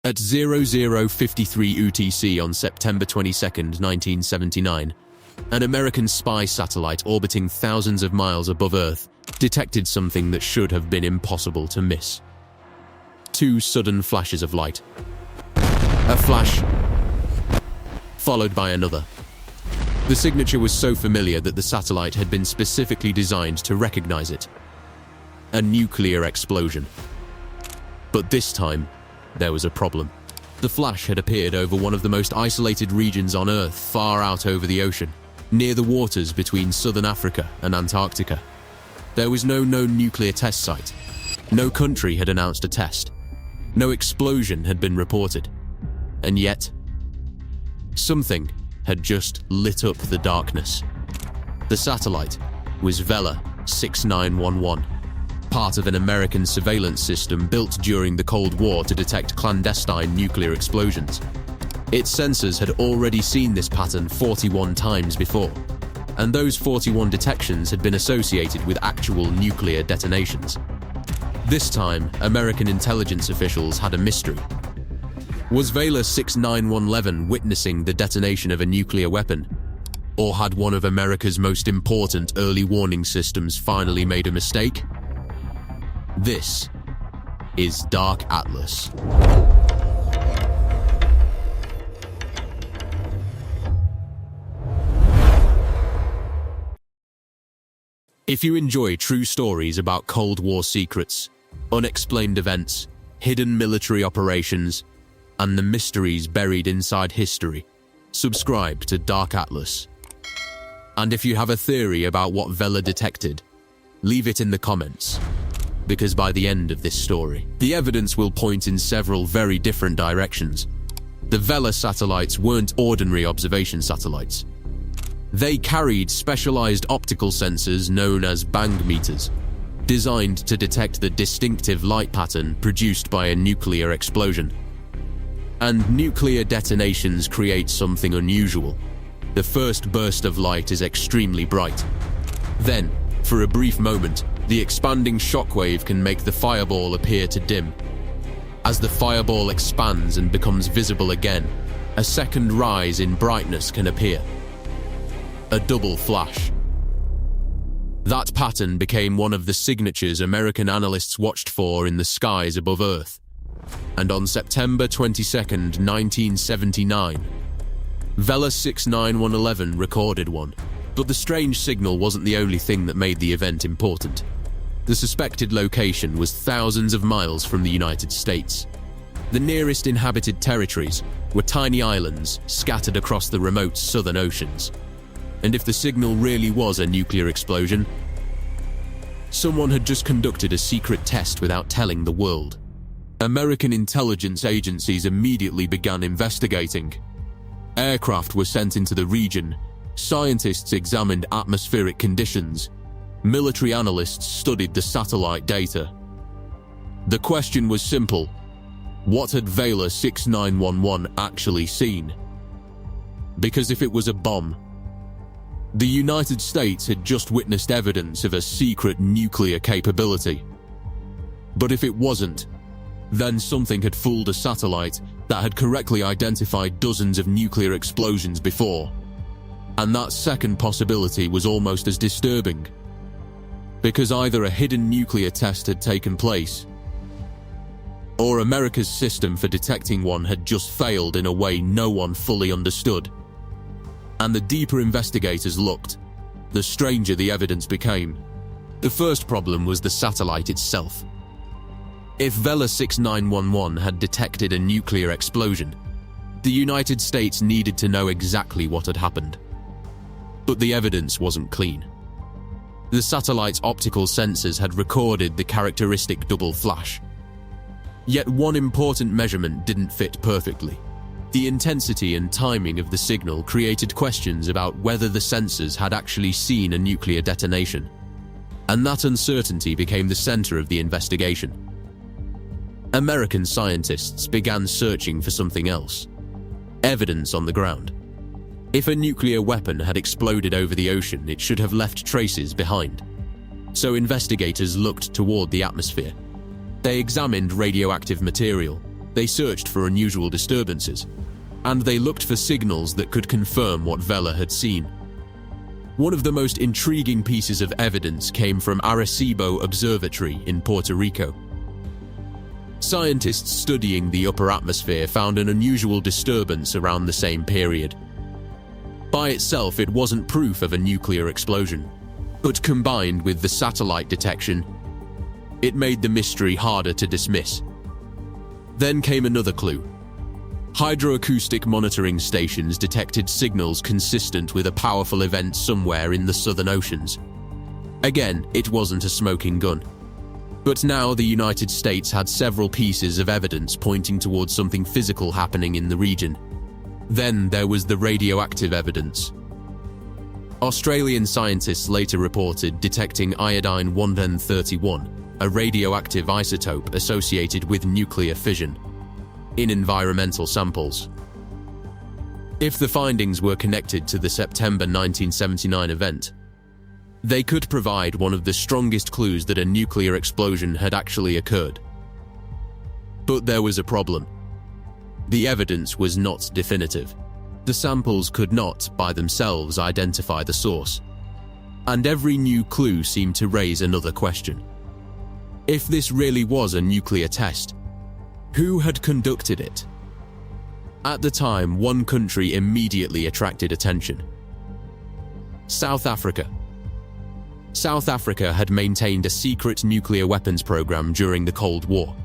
At 00:53 UTC on September 22, 1979, an American spy satellite orbiting thousands of miles above Earth detected something that should have been impossible to miss. Two sudden flashes of light. A flash, followed by another. The signature was so familiar that the satellite had been specifically designed to recognize it. A nuclear explosion. But this time, there was a problem. The flash had appeared over one of the most isolated regions on Earth, far out over the ocean, near the waters between southern Africa and Antarctica. There was no known nuclear test site. No country had announced a test. No explosion had been reported. And yet, something had just lit up the darkness. The satellite was Vela 6911. Part of an American surveillance system built during the Cold War to detect clandestine nuclear explosions. Its sensors had already seen this pattern 41 times before, and those 41 detections had been associated with actual nuclear detonations. This time, American intelligence officials had a mystery. Was Vela 6911 witnessing the detonation of a nuclear weapon? Or had one of America's most important early warning systems finally made a mistake? This is Dark Atlas. If you enjoy true stories about Cold War secrets, unexplained events, hidden military operations, and the mysteries buried inside history, subscribe to Dark Atlas. And if you have a theory about what Vela detected, leave it in the comments. Because by the end of this story, the evidence will point in several very different directions. The Vela satellites weren't ordinary observation satellites. They carried specialized optical sensors known as bang meters, designed to detect the distinctive light pattern produced by a nuclear explosion. And nuclear detonations create something unusual. The first burst of light is extremely bright. Then, for a brief moment, the expanding shockwave can make the fireball appear to dim. As the fireball expands and becomes visible again, a second rise in brightness can appear. A double flash. That pattern became one of the signatures American analysts watched for in the skies above Earth. And on September 22, 1979, Vela 6911 recorded one. But the strange signal wasn't the only thing that made the event important. The suspected location was thousands of miles from the United States. The nearest inhabited territories were tiny islands scattered across the remote southern oceans. And if the signal really was a nuclear explosion, someone had just conducted a secret test without telling the world. American intelligence agencies immediately began investigating. Aircraft were sent into the region. Scientists examined atmospheric conditions. Military analysts studied the satellite data. The question was simple: what had Vela 6911 actually seen? Because if it was a bomb, the United States had just witnessed evidence of a secret nuclear capability. But if it wasn't, then something had fooled a satellite that had correctly identified dozens of nuclear explosions before. And that second possibility was almost as disturbing. Because either a hidden nuclear test had taken place, or America's system for detecting one had just failed in a way no one fully understood. And the deeper investigators looked, the stranger the evidence became. The first problem was the satellite itself. If Vela 6911 had detected a nuclear explosion, the United States needed to know exactly what had happened. But the evidence wasn't clean. The satellite's optical sensors had recorded the characteristic double flash. Yet one important measurement didn't fit perfectly. The intensity and timing of the signal created questions about whether the sensors had actually seen a nuclear detonation. And that uncertainty became the center of the investigation. American scientists began searching for something else. Evidence on the ground. If a nuclear weapon had exploded over the ocean, it should have left traces behind. So investigators looked toward the atmosphere. They examined radioactive material, They searched for unusual disturbances, and they looked for signals that could confirm what Vela had seen. One of the most intriguing pieces of evidence came from Arecibo Observatory in Puerto Rico. Scientists studying the upper atmosphere found an unusual disturbance around the same period. By itself, it wasn't proof of a nuclear explosion, but combined with the satellite detection, it made the mystery harder to dismiss. Then came another clue. Hydroacoustic monitoring stations detected signals consistent with a powerful event somewhere in the southern oceans. Again, it wasn't a smoking gun. But now the United States had several pieces of evidence pointing towards something physical happening in the region. Then there was the radioactive evidence. Australian scientists later reported detecting iodine-131, a radioactive isotope associated with nuclear fission, in environmental samples. If the findings were connected to the September 1979 event, they could provide one of the strongest clues that a nuclear explosion had actually occurred. But there was a problem. The evidence was not definitive. The samples could not, by themselves, identify the source. And every new clue seemed to raise another question. If this really was a nuclear test, who had conducted it? At the time, one country immediately attracted attention. South Africa. South Africa had maintained a secret nuclear weapons program during the Cold War,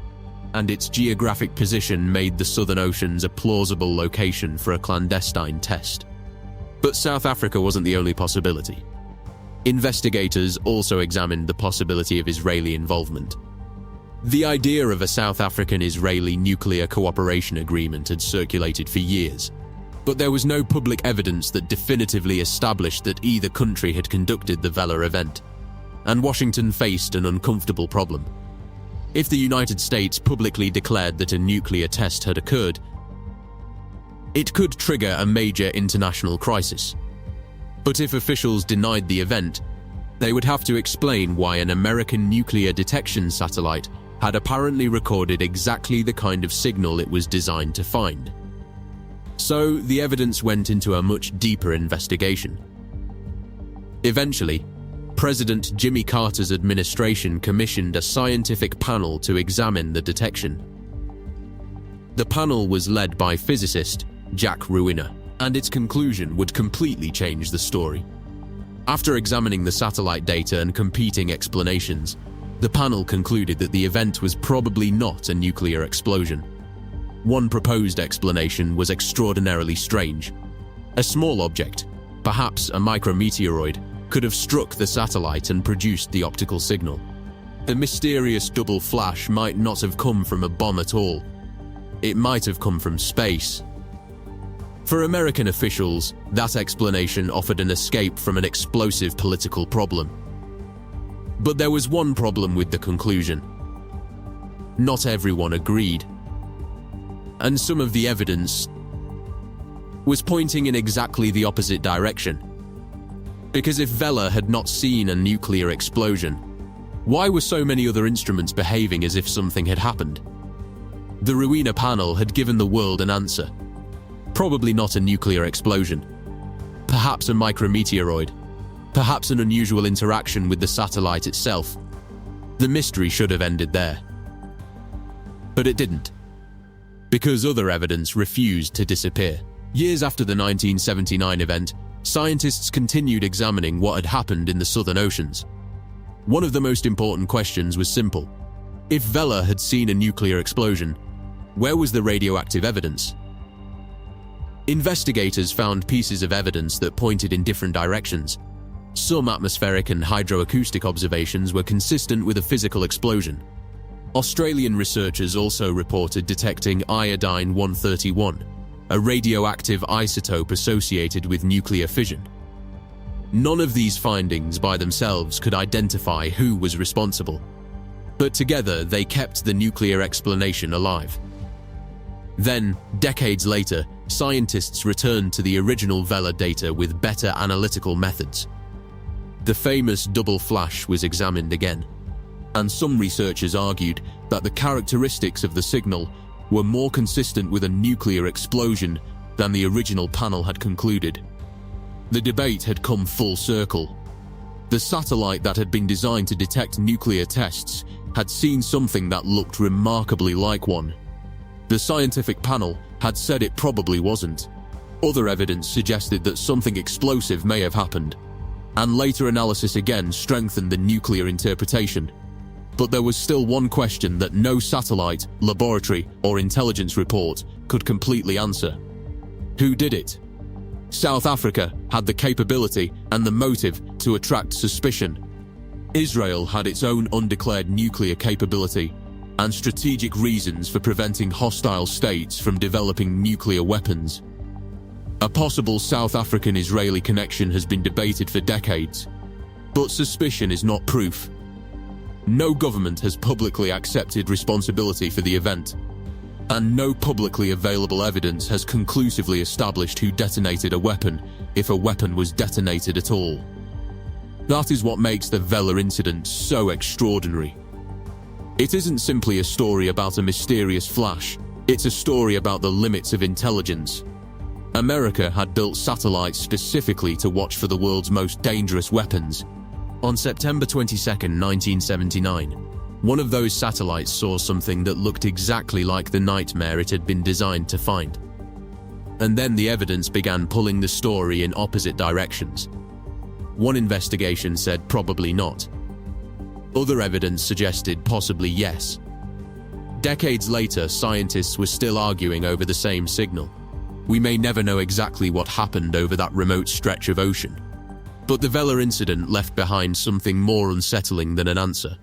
and its geographic position made the Southern Oceans a plausible location for a clandestine test. But South Africa wasn't the only possibility. Investigators also examined the possibility of Israeli involvement. The idea of a South African-Israeli nuclear cooperation agreement had circulated for years, but there was no public evidence that definitively established that either country had conducted the Vela event, and Washington faced an uncomfortable problem. If the United States publicly declared that a nuclear test had occurred, it could trigger a major international crisis. But if officials denied the event, they would have to explain why an American nuclear detection satellite had apparently recorded exactly the kind of signal it was designed to find. So the evidence went into a much deeper investigation. Eventually, President Jimmy Carter's administration commissioned a scientific panel to examine the detection. The panel was led by physicist Jack Ruiner, and its conclusion would completely change the story. After examining the satellite data and competing explanations, the panel concluded that the event was probably not a nuclear explosion. One proposed explanation was extraordinarily strange. A small object, perhaps a micrometeoroid, could have struck the satellite and produced the optical signal. The mysterious double flash might not have come from a bomb at all. It might have come from space. For American officials, that explanation offered an escape from an explosive political problem. But there was one problem with the conclusion. Not everyone agreed. And some of the evidence was pointing in exactly the opposite direction. Because if Vela had not seen a nuclear explosion, why were so many other instruments behaving as if something had happened? The Ruiner panel had given the world an answer. Probably not a nuclear explosion. Perhaps a micrometeoroid. Perhaps an unusual interaction with the satellite itself. The mystery should have ended there. But it didn't. Because other evidence refused to disappear. Years after the 1979 event, scientists continued examining what had happened in the Southern Oceans. One of the most important questions was simple. If Vela had seen a nuclear explosion, where was the radioactive evidence? Investigators found pieces of evidence that pointed in different directions. Some atmospheric and hydroacoustic observations were consistent with a physical explosion. Australian researchers also reported detecting iodine-131, a radioactive isotope associated with nuclear fission. None of these findings by themselves could identify who was responsible, but together they kept the nuclear explanation alive. Then, decades later, scientists returned to the original Vela data with better analytical methods. The famous double flash was examined again, and some researchers argued that the characteristics of the signal were more consistent with a nuclear explosion than the original panel had concluded. The debate had come full circle. The satellite that had been designed to detect nuclear tests had seen something that looked remarkably like one. The scientific panel had said it probably wasn't. Other evidence suggested that something explosive may have happened, and later analysis again strengthened the nuclear interpretation. But there was still one question that no satellite, laboratory, or intelligence report could completely answer. Who did it? South Africa had the capability and the motive to attract suspicion. Israel had its own undeclared nuclear capability and strategic reasons for preventing hostile states from developing nuclear weapons. A possible South African-Israeli connection has been debated for decades, but suspicion is not proof. No government has publicly accepted responsibility for the event, and no publicly available evidence has conclusively established who detonated a weapon, if a weapon was detonated at all. That is what makes the Vela Incident so extraordinary. It isn't simply a story about a mysterious flash, it's a story about the limits of intelligence. America had built satellites specifically to watch for the world's most dangerous weapons. On September 22, 1979, one of those satellites saw something that looked exactly like the nightmare it had been designed to find. And then the evidence began pulling the story in opposite directions. One investigation said probably not. Other evidence suggested possibly yes. Decades later, scientists were still arguing over the same signal. We may never know exactly what happened over that remote stretch of ocean. But the Vela Incident left behind something more unsettling than an answer.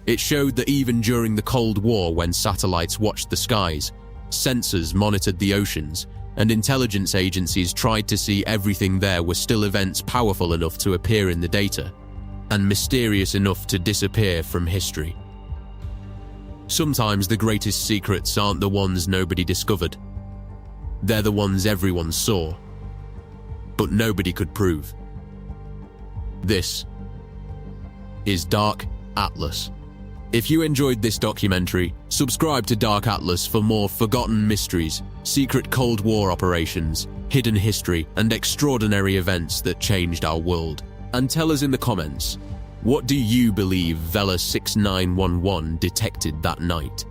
It showed that even during the Cold War, when satellites watched the skies, sensors monitored the oceans, and intelligence agencies tried to see everything, there were still events powerful enough to appear in the data, and mysterious enough to disappear from history. Sometimes the greatest secrets aren't the ones nobody discovered. They're the ones everyone saw, but nobody could prove. This is Dark Atlas. If you enjoyed this documentary, subscribe to Dark Atlas for more forgotten mysteries, secret Cold War operations, hidden history, and extraordinary events that changed our world. And tell us in the comments, what do you believe Vela 6911 detected that night?